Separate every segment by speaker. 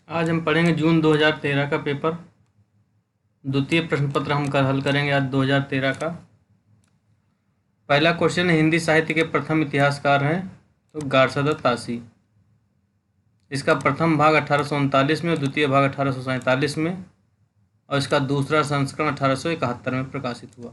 Speaker 1: आज हम पढ़ेंगे जून 2013 का पेपर। द्वितीय प्रश्न पत्र हम कल हल करेंगे आज 2013 का। पहला क्वेश्चन है, हिंदी साहित्य के प्रथम इतिहासकार हैं तो गारसदत तासी। इसका प्रथम भाग 1839 में और द्वितीय भाग 1847 में, और इसका दूसरा संस्करण 1871 में प्रकाशित हुआ।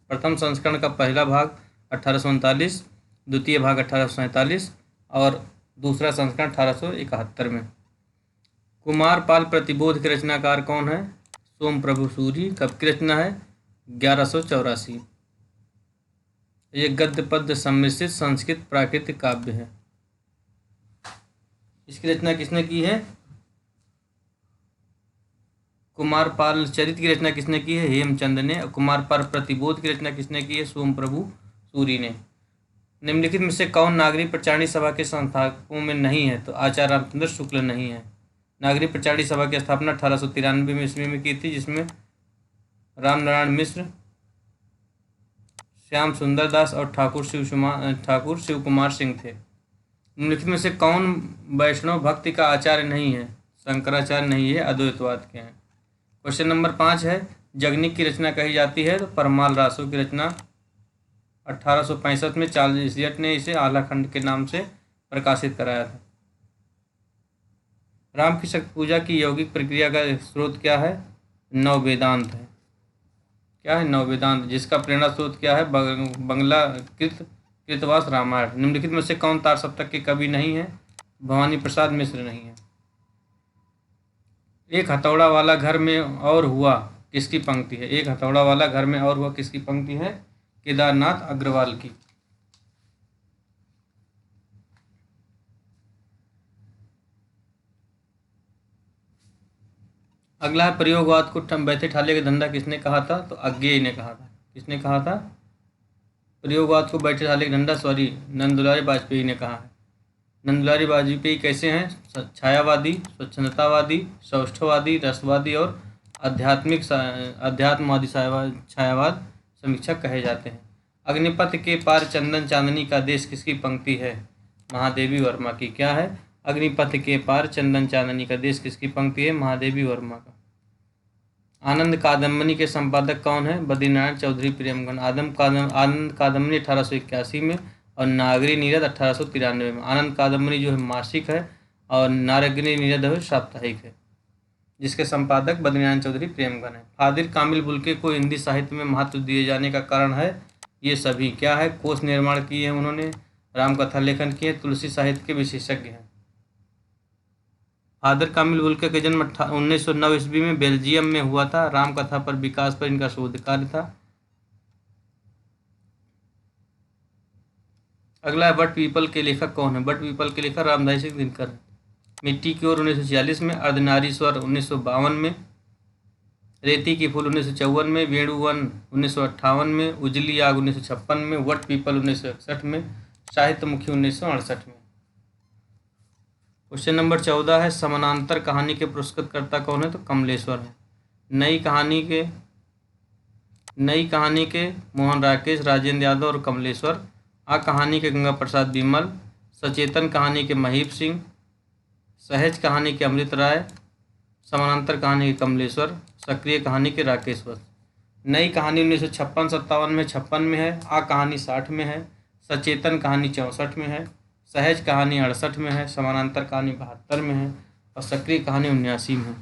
Speaker 1: प्रथम संस्करण का पहला भाग 1839, द्वितीय भाग 1847 और दूसरा संस्करण 1871 में। कुमारपाल प्रतिबोध के रचनाकार कौन है? सोम प्रभु सूरी। कब की रचना है? 1184। ये गद्य पद्य सम्मिश्रित संस्कृत प्राकृतिक काव्य है। इसकी रचना किसने की है? कुमारपाल चरित की रचना किसने की है? हेमचंद ने। कुमारपाल प्रतिबोध की रचना किसने की है? सोम प्रभु सूरी ने। निम्नलिखित में से कौन नागरिक प्रचारणी सभा के संस्थापकों में नहीं है? तो आचार्य रामचंद्र शुक्ल नहीं है। नागरिक प्रचारणी सभा की स्थापना 1893 में ईस्वी में की थी, जिसमें रामनारायण मिश्र, श्याम सुंदर दास और ठाकुर शिव कुमार सिंह थे। निम्नलिखित में से कौन वैष्णव भक्ति का आचार्य नहीं है? शंकराचार्य नहीं है, अद्वैतवाद के हैं। क्वेश्चन नंबर 5 है, जगनिक की रचना कही जाती है तो परमाल रासो की रचना 1865 में चार्ल्स इलियट ने इसे आलाखंड के नाम से प्रकाशित कराया था। राम की शक्ति पूजा की यौगिक प्रक्रिया का स्रोत क्या है? नव वेदांत है। क्या है? नव वेदांत, जिसका प्रेरणा स्रोत क्या है? बंगला कृतवास रामायण। निम्नलिखित में से कौन तार सप्तक के कवि नहीं है? भवानी प्रसाद मिश्र नहीं है। एक हथौड़ा वाला घर में और हुआ किसकी पंक्ति है? एक हथौड़ा वाला घर में और हुआ किसकी पंक्ति है? केदारनाथ अग्रवाल की। अगला है, प्रयोगवाद को बैठे ठाले का धंधा किसने कहा था? तो अज्ञेय ने कहा था। किसने कहा था? प्रयोगवाद को बैठे ठाले का धंधा नंदुलारी वाजपेयी ने कहा है। नंदुलारी वाजपेयी कैसे हैं? छायावादी, स्वच्छंदतावादी, सौष्ठववादी, रसवादी और अध्यात्मवादी छायावाद समीक्षक कहे जाते हैं। अग्निपथ के पार चंदन चांदनी का देश किसकी पंक्ति है? महादेवी वर्मा की। क्या है? अग्निपथ के पार चंदन चांदनी का देश किसकी पंक्ति है? महादेवी वर्मा का। आनंद कादम्बनी के संपादक कौन है? बद्रीनारायण चौधरी प्रेमगन। आनंद कादम्बनी 1881 में और नागरी नीरद 1893 में। आनंद कादम्बनी जो है मासिक है और नागरी नीरद है साप्ताहिक है, जिसके संपादक बद्रीनारायण चौधरी प्रेमगन है। फादिल कामिल बुल्के को हिंदी साहित्य में महत्व दिए जाने का कारण है ये सभी। क्या है? कोश निर्माण किए हैं उन्होंने, रामकथा लेखन किए, तुलसी साहित्य के विशेषज्ञ हैं। फादर कामिल बुल्के का जन्म 1909 ईस्वी में बेल्जियम में हुआ था। रामकथा पर विकास पर इनका शोध कार्य था। अगला है, बट पीपल के लेखक कौन है? बट पीपल के लेखक रामधारी सिंह दिनकर है। मिट्टी की ओर 1946 में, अर्धनारीश्वर 1952 में, रेती की फूल 1954 में, वेणुवन 1958 में, उजली आग 1956 में, वट पीपल 1961 में, साहित्य मुखी 1968 में। क्वेश्चन नंबर 14 है, समानांतर कहानी के पुरस्कृतकर्ता कौन है? तो कमलेश्वर है। नई कहानी के मोहन राकेश, राजेंद्र यादव और कमलेश्वर। आ कहानी के गंगा प्रसाद बिमल। सचेतन कहानी के महीप सिंह। सहज कहानी के अमृत राय। समानांतर कहानी के कमलेश्वर। सक्रिय कहानी के राकेश वत्स। नई कहानी 1956-57 में 56 में है। आ कहानी 60 में है। सचेतन कहानी 64 में है। सहज कहानी 68 में है। समानांतर कहानी 72 में है और सक्रिय कहानी 79 में है।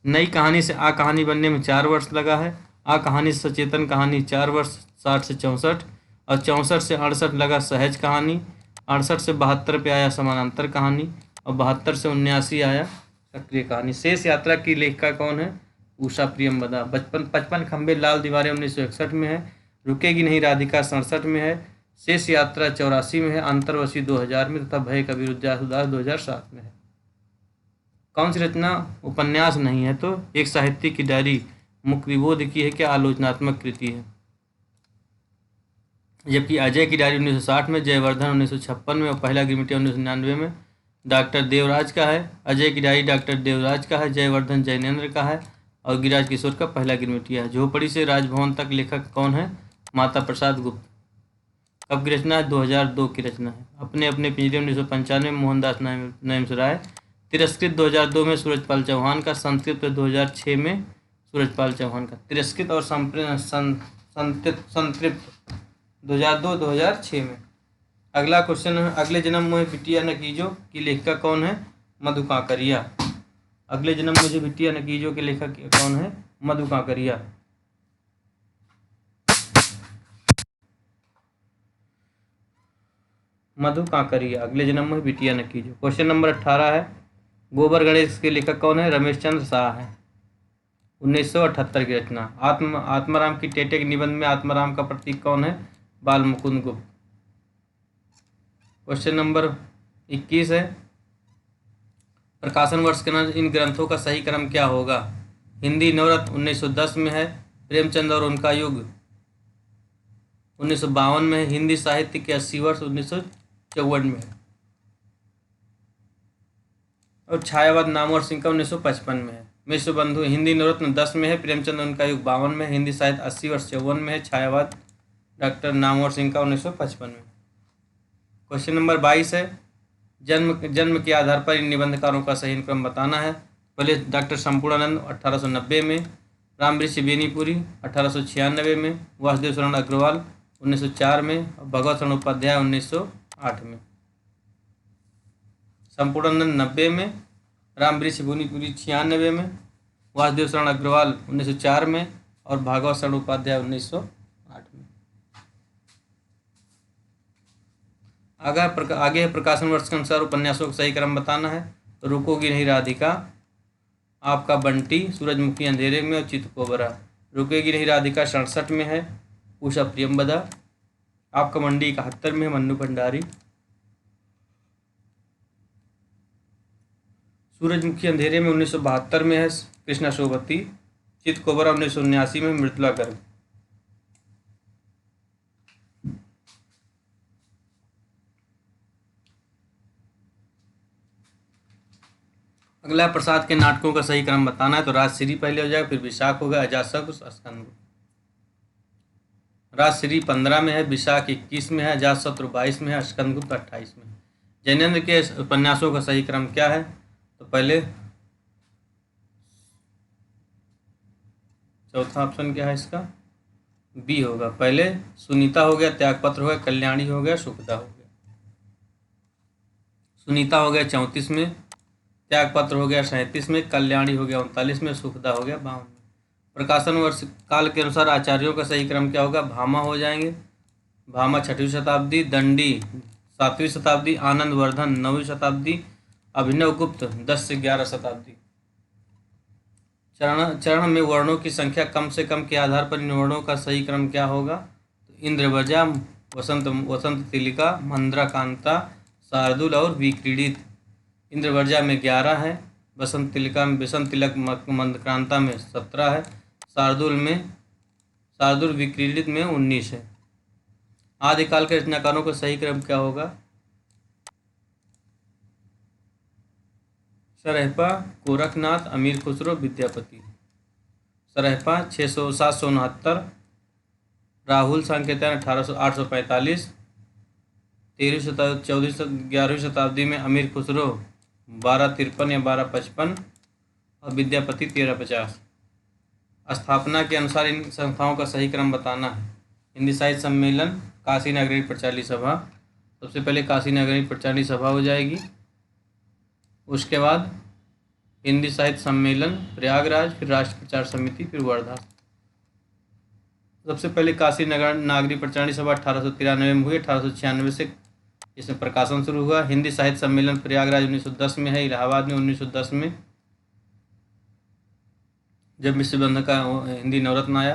Speaker 1: नई कहानी से आ कहानी बनने में 4 वर्ष लगा है। आ कहानी से सचेतन कहानी 4 वर्ष 60 से 64 और 64 से 68 लगा सहज कहानी। 68 से 72 पे आया समानांतर कहानी और 72 से 79 आया सक्रिय कहानी। शेष यात्रा की लेखिका कौन है? उषा प्रियंवदा। 55 खंबे लाल दीवारें 1961 में है। रुकेगी नहीं राधिका 67 में है। शेष यात्रा 84 में है। अंतर्वशी 2000 में तथा भय कबीर उदास 2007 में है। कौन सी रचना उपन्यास नहीं है? तो एक साहित्य की डायरी मुख्य विबोध की है। क्या आलोचनात्मक कृति है? जबकि अजय की डायरी 1960 में, जयवर्धन 1956 में और पहला गिरमिटिया 1999 में डॉक्टर देवराज का है। अजय की डायरी डॉक्टर देवराज का है, जयवर्धन जैनेन्द्र का है और गिरिराज किशोर का पहला गिरमिटिया है। झोपड़ी से राजभवन तक लेखक कौन है? माता प्रसाद गुप्त। कब की रचना है? 2002 की रचना है। अपने अपने पिंजरे 1995 में, मोहनदास नैमिष राय। तिरस्कृत 2002 में सूरजपाल चौहान का, संतृप्त 2006 में सूरजपाल चौहान का। तिरस्कृत और संतृप्त 2002-2006 में। अगला क्वेश्चन है, अगले जन्म में बिटिया नकीजो की लेखिका कौन है? मधु काकरिया। अगले जन्म मुझे बिटिया नकीजो के लेखक कौन है? मधु काकरिया। मधु काकरिया अगले जन्म में बिटिया नकीजो। क्वेश्चन नंबर 18 है, गोबर गणेश के लेखक कौन है? रमेश चंद्र शाह है। 1978 की रचना। आत्माराम की टेटे के निबंध में आत्माराम का प्रतीक कौन है? बाल मुकुंद गुप्त। क्वेश्चन नंबर 21 है, प्रकाशन वर्ष के अनुसार इन ग्रंथों का सही क्रम क्या होगा? हिंदी नवरत्न 1910 में है, प्रेमचंद और उनका युग 1952 में है, हिंदी साहित्य के 80 वर्ष 1954 में है, और छायावाद नामवर सिंह का 1955 में है। मिश्र बंधु हिंदी नवरत्न 10 में है, प्रेमचंद उनका युग 52 में है, हिंदी साहित्य 80 वर्ष 54 में है, छायावाद डॉक्टर नामवर सिंह का 1955 में। क्वेश्चन नंबर 22 है, जन्म के आधार पर इन निबंधकारों का सही क्रम बताना है। पहले डॉक्टर संपूर्णानंद 1890 में, रामऋषि बेनीपुरी 1896 में, वासुदेव शरण अग्रवाल 1904 में, और भगवत शरण उपाध्याय 1908 में। संपूर्णानंद 90 में, रामऋषि बेनीपुरी 96 में, वासुदेव शरण अग्रवाल 1904 में, और भागवत शरण उपाध्याय 1908 में। आगे प्रकाशन वर्ष के अनुसार उपन्यासों का सही क्रम बताना है। तो रुकोगी नहीं राधिका, आपका बंटी सूरजमुखी अंधेरे में, और चितकोबरा। रुकेगी नहीं राधिका 67 में है, उषा प्रियमबदा। आपका मंडी 71 में, मन्नू भंडारी। सूरजमुखी अंधेरे में 1972 में है, कृष्णा सोबती। चितकोबरा 1979 में, मृदुला गर्ग। अगला प्रसाद के नाटकों का सही क्रम बताना है। तो राजश्री पहले हो जाएगा, फिर विशाख होगा, अजातशत्रु, स्कंद। राजश्री 15 में है, विशाख 21 में है, अजातशत्रु 22 में है, स्कंदगुप्त 28 में। जैनेन्द्र के उपन्यासों का सही क्रम क्या है? तो पहले चौथा ऑप्शन क्या है इसका? बी होगा। पहले सुनीता हो गया, त्यागपत्र हो गया, कल्याणी हो गया, सुखदा हो गया। सुनीता हो गया 34 में, त्यागपत्र हो गया 37 में, कल्याणी हो गया 39 में, सुखदा हो गया 52 में। प्रकाशन वर्ष काल के अनुसार आचार्यों का सही क्रम क्या होगा? भामा हो जाएंगे, भामा 6वीं शताब्दी, दंडी 7वीं शताब्दी, आनंद वर्धन 9वीं शताब्दी, अभिनव गुप्त 10 से 11 शताब्दी। चरण में वर्णों की संख्या कम से कम के आधार पर इन वर्णों का सही क्रम क्या होगा? तो इंद्रवजा, वसंत तिलिका, मंद्रा कांता, शार्दुल और विक्रीडित। इंद्रवर्जा में 11 है, बसंत तिलक मंदक्रांता में 17 है, शार्दुल विक्रीडित में 19 है। आदिकाल के रचनाकारों का सही क्रम क्या होगा? सरहपा, गोरखनाथ, अमीर खुसरो, विद्यापति। सरहपा 769, राहुल सांकेतन 845, 11वीं शताब्दी में अमीर खुसरो 1253 या 1255, और विद्यापति 1350। स्थापना के अनुसार इन संस्थाओं का सही क्रम बताना है। हिंदी साहित्य सम्मेलन, काशी नगरी प्रचाली सभा। सबसे पहले काशी नगरी प्रचाली सभा हो जाएगी, उसके बाद हिंदी साहित्य सम्मेलन प्रयागराज, फिर राष्ट्र प्रचार समिति, फिर वर्धा। सबसे पहले काशी नागरी प्रचारणी सभा 1893 में हुई, 1896 से इसमें प्रकाशन शुरू हुआ। हिंदी साहित्य सम्मेलन प्रयागराज 1910 में है, इलाहाबाद में 1910 में जब मिश्र बंधु का हिंदी नवरत्न आया।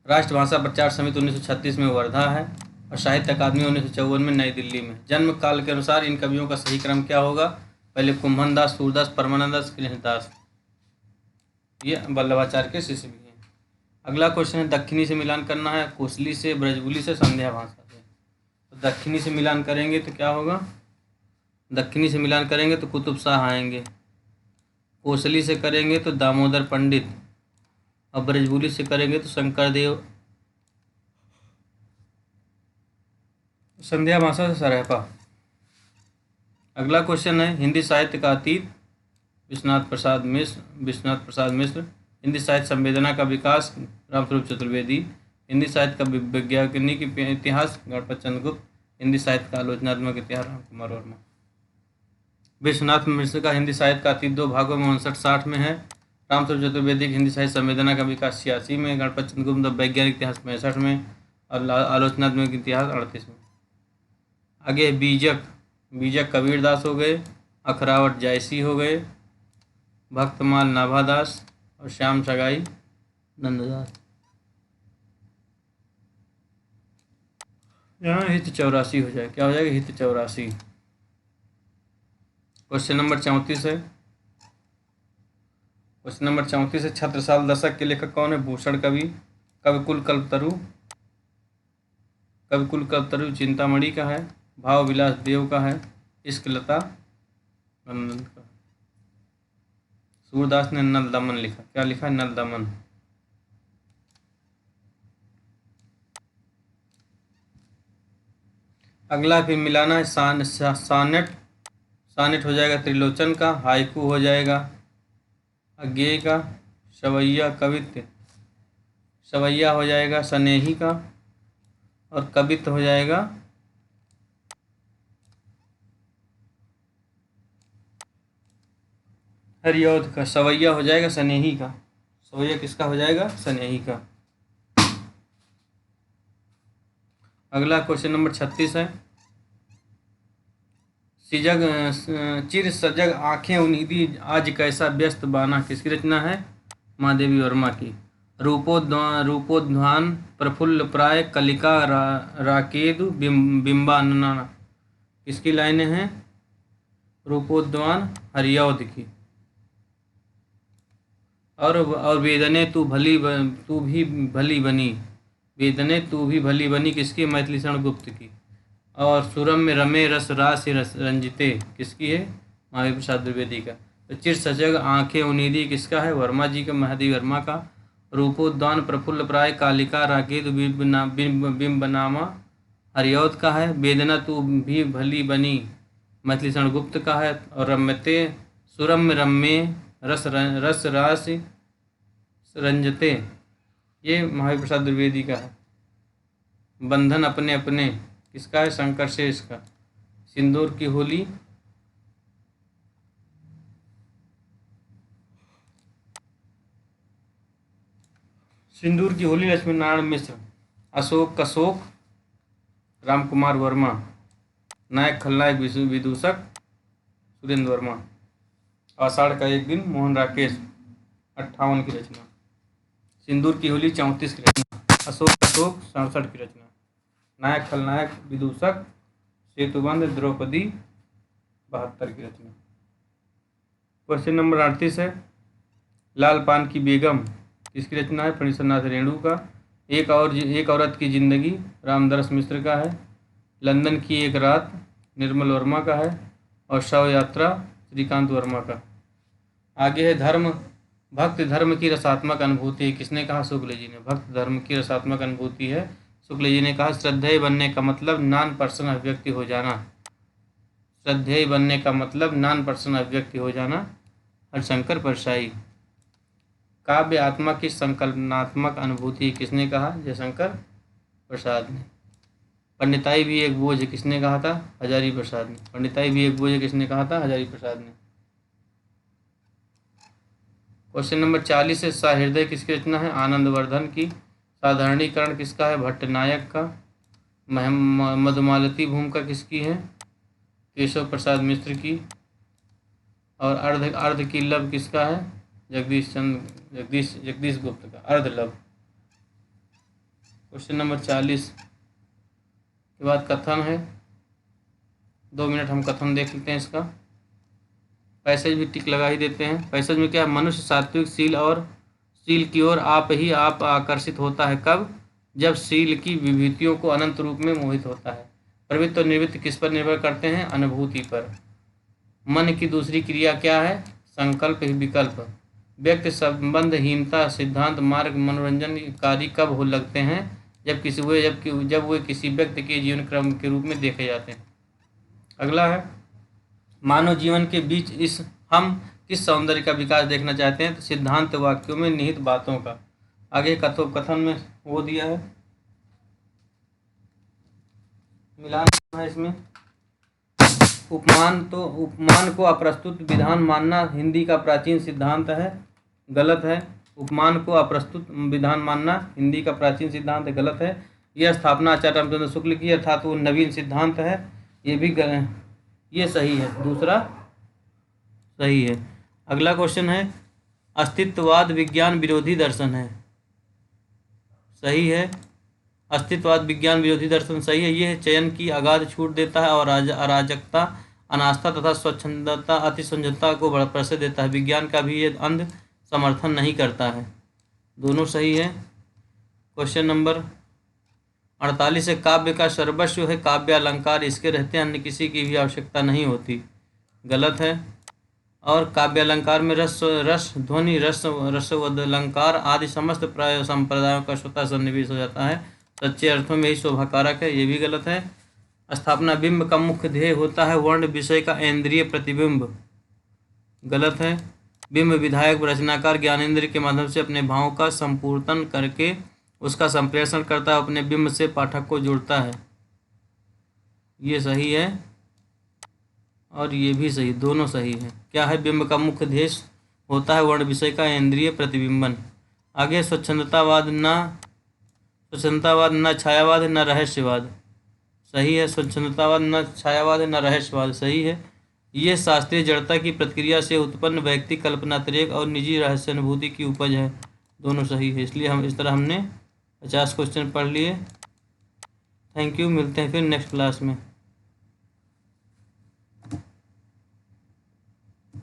Speaker 1: राष्ट्रभाषा प्रचार समिति 1936 में वर्धा है, और साहित्य अकादमी 1954 में नई दिल्ली में। जन्म काल के अनुसार इन कवियों का सही क्रम क्या होगा? पहले कुम्भन दास, सूरदास, परमानंद दास, कृष्णदास, ये वल्लभाचार्य के शिष्य भी हैं। अगला क्वेश्चन है, दक्षिणी से मिलान करना है, कोसली से, ब्रजबुली से, संध्या भाषा से। तो दक्षिणी से मिलान करेंगे तो क्या होगा? दक्षिणी से मिलान करेंगे तो कुतुब शाह आएंगे, कोसली से करेंगे तो दामोदर पंडित, और ब्रजबुली से करेंगे तो शंकरदेव, संध्या भाषा से सरहपा। अगला क्वेश्चन है, हिंदी साहित्य का अतीत, विश्वनाथ प्रसाद मिश्र। हिंदी साहित्य संवेदना का विकास रामस्वरूप चतुर्वेदी। हिंदी साहित्य का वैज्ञानिक इतिहास गणपत चंद्र गुप्त। हिंदी साहित्य का आलोचनात्मक इतिहास रामकुमार वर्मा। विश्वनाथ मिश्र का हिंदी साहित्य का अतीत 2 भागों में 59-60 में है। रामस्वरूप चतुर्वेदी की हिंदी साहित्य संवेदना का विकास 86 में। गणपत चंद्र गुप्त वैज्ञानिक इतिहास 65 में और आलोचनात्मक इतिहास 38 में। आगे बीजक कबीरदास हो गए, अखरावट जायसी हो गए, भक्तमाल नाभादास और श्याम सगाई नंददास। यहाँ हित 84 हो जाए, क्या हो जाएगा? हित 84। क्वेश्चन नंबर 34 है। क्वेश्चन नंबर 34 है, छत्रसाल दशक के लेखक कौन है? भूषण कवि। कविकुल कल्पतरु चिंतामणि का है। भाव विलास देव का है। इश्क लता नंदन का। सूरदास ने नल दमन लिखा। क्या लिखा? नल दमन। अगला फिर मिलाना है। सानेट हो जाएगा त्रिलोचन का। हाइकू हो जाएगा अज्ञेय का। सवैया हो जाएगा स्नेही का। और कवित्व हो जाएगा हरिऔध का। सवैया हो जाएगा स्नेही का। सवैया किसका हो जाएगा? स्नेही का। अगला क्वेश्चन नंबर 36 है। चिर सजग आंखें उन्नीदी आज कैसा व्यस्त बाना किसकी रचना है? महादेवी वर्मा की। रूपोद्वान प्रफुल्ल प्राय कलिका राकेदु बिंबानना किसकी लाइनें हैं? रूपोद्वान हरिऔध की। और वेदने तू भी भली बनी। वेदने तू भी भली बनी किसकी? मैथिली शरण गुप्त की। और सुरम में रमे रस रास रंजिते किसकी है? महावीर प्रसाद द्विवेदी का। तो चिर सजग आंखें उन्नीदी किसका है? वर्मा जी का, महादेवी वर्मा का। रूपोद्वान प्रफुल्ल प्राय कालिका राकेद बिंबनामा हरिऔध का है। वेदना तू भी भली बनी मैथिली शरण गुप्त का है। और रम्यते सुरम रम्य रस रास रंजते ये महावीर प्रसाद द्विवेदी का है। बंधन अपने अपने किसका है? शंकर शेष का। सिंदूर की होली लक्ष्मी नारायण मिश्र। अशोक कशोक रामकुमार वर्मा। नायक खलनायक विदूषक सुरेंद्र वर्मा। आषाढ़ का एक दिन मोहन राकेश 58 की रचना। सिंदूर की होली 34 की रचना। अशोक कशोक 67 की रचना। नायक खलनायक विदूषक सेतुबंध द्रौपदी 72 की रचना। क्वेश्चन नंबर 38 है। लाल पान की बेगम किसकी रचना है? फणीश्वरनाथ रेणु का। एक औरत की जिंदगी रामदरस मिश्र का है। लंदन की एक रात निर्मल वर्मा का है। और शव यात्रा श्रीकांत वर्मा का। आगे है धर्म। भक्त धर्म की रसात्मक अनुभूति किसने कहा? शुक्ल जी ने। भक्त धर्म की रसात्मक अनुभूति है शुक्ल जी ने कहा। श्रद्धेय बनने का मतलब नॉन पर्सन अभिव्यक्ति हो जाना। श्रद्धेय बनने का मतलब नॉन पर्सन अभिव्यक्ति हो जाना हरिशंकर परशाई। काव्य आत्मा की संकल्पनात्मक अनुभूति किसने कहा? जयशंकर प्रसाद ने। पंडिताई भी एक बोझ किसने कहा था? हजारी प्रसाद ने। पंडिताई भी एक बोझ किसने कहा था? हजारी प्रसाद ने। क्वेश्चन नंबर 40 है। सहृदय किसकी रचना है? आनंदवर्धन की। साधारणीकरण किसका है? भट्टनायक का। मधुमालती भूमिका किसकी है? केशव प्रसाद मिश्र की। और अर्ध की लव किसका है? जगदीश गुप्त का। अर्ध लव। क्वेश्चन नंबर 40 के बाद कथन है। 2 मिनट हम कथन देख लेते हैं इसका। पैसेज भी टिक लगा ही देते हैं। पैसेज में क्या? मनुष्य सात्विक शील की ओर आप आकर्षित होता है कब? जब शील की विभूतियों को अनंत रूप में मोहित होता है। प्रवृत्ति और निवृत्ति किस पर निर्भर करते हैं? अनुभूति पर। मन की दूसरी क्रिया क्या है? संकल्प विकल्प। व्यक्ति संबंधहीनता सिद्धांत मार्ग मनोरंजनकारी कब हो लगते हैं? जब वे किसी व्यक्ति के जीवन क्रम के रूप में देखे जाते हैं। अगला है मानव जीवन के बीच हम किस सौंदर्य का विकास देखना चाहते हैं? तो सिद्धांत वाक्यों में निहित बातों का। आगे कथोपकथन में वो दिया है, मिलान है इसमें। उपमान को अप्रस्तुत विधान मानना हिंदी का प्राचीन सिद्धांत है, गलत है। उपमान को अप्रस्तुत विधान मानना हिंदी का प्राचीन सिद्धांत गलत है। यह स्थापना आचार्य रामचंद्र शुक्ल की, अर्थात वो नवीन सिद्धांत है, ये भी ये सही है, दूसरा सही है। अगला क्वेश्चन है, अस्तित्ववाद विज्ञान विरोधी दर्शन है, सही है। अस्तित्ववाद विज्ञान विरोधी दर्शन सही है। यह चयन की अगाध छूट देता है और अराजकता, अनास्था तथा स्वच्छंदता, अतिसंजता को बढ़ावा देता है। विज्ञान का भी ये अंध समर्थन नहीं करता है, दोनों सही है। क्वेश्चन नंबर 48 है, काव्य का सर्वस्व है काव्य अलंकार, इसके रहते अन्य किसी की भी आवश्यकता नहीं होती, गलत है। और काव्य अलंकार में रस ध्वनि रसवदलंकार आदि समस्त प्राय संप्रदायों का स्वतः सन्निवेश हो जाता है, सच्चे अर्थों में ही शोभाकारक है, ये भी गलत है। स्थापना बिंब का मुख्य ध्येय होता है वर्ण विषय का इंद्रिय प्रतिबिंब, गलत है। बिंब विधायक रचनाकार ज्ञानेंद्र के माध्यम से अपने भावों का संपूर्तन करके उसका संप्रेषण करता है, अपने बिंब से पाठक को जोड़ता है, ये सही है और ये भी सही, दोनों सही है। क्या है? बिंब का मुख्य ध्येय होता है वर्ण विषय का इंद्रिय प्रतिबिंबन। आगे स्वच्छंदतावाद न छायावाद न रहस्यवाद, सही है। स्वच्छंदतावाद न छायावाद न रहस्यवाद, सही है। ये शास्त्रीय जड़ता की प्रतिक्रिया से उत्पन्न व्यक्ति कल्पनातिरेक और निजी रहस्य अनुभूति की उपज है, दोनों सही है। इसलिए हम इस तरह हमने 50 क्वेश्चन पढ़ लिए। थैंक यू, मिलते हैं फिर नेक्स्ट क्लास में।